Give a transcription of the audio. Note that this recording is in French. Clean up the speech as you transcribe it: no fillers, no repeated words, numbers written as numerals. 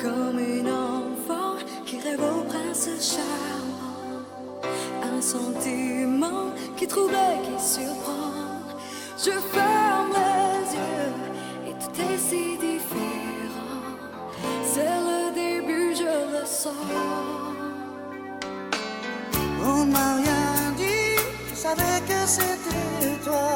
comme une enfant qui rêve au prince charmant. Un sentiment qui trouble et qui surprend. Je ferme les yeux et tout est si différent. C'est le début, je le sens. On m'a rien dit, je savais que c'était toi.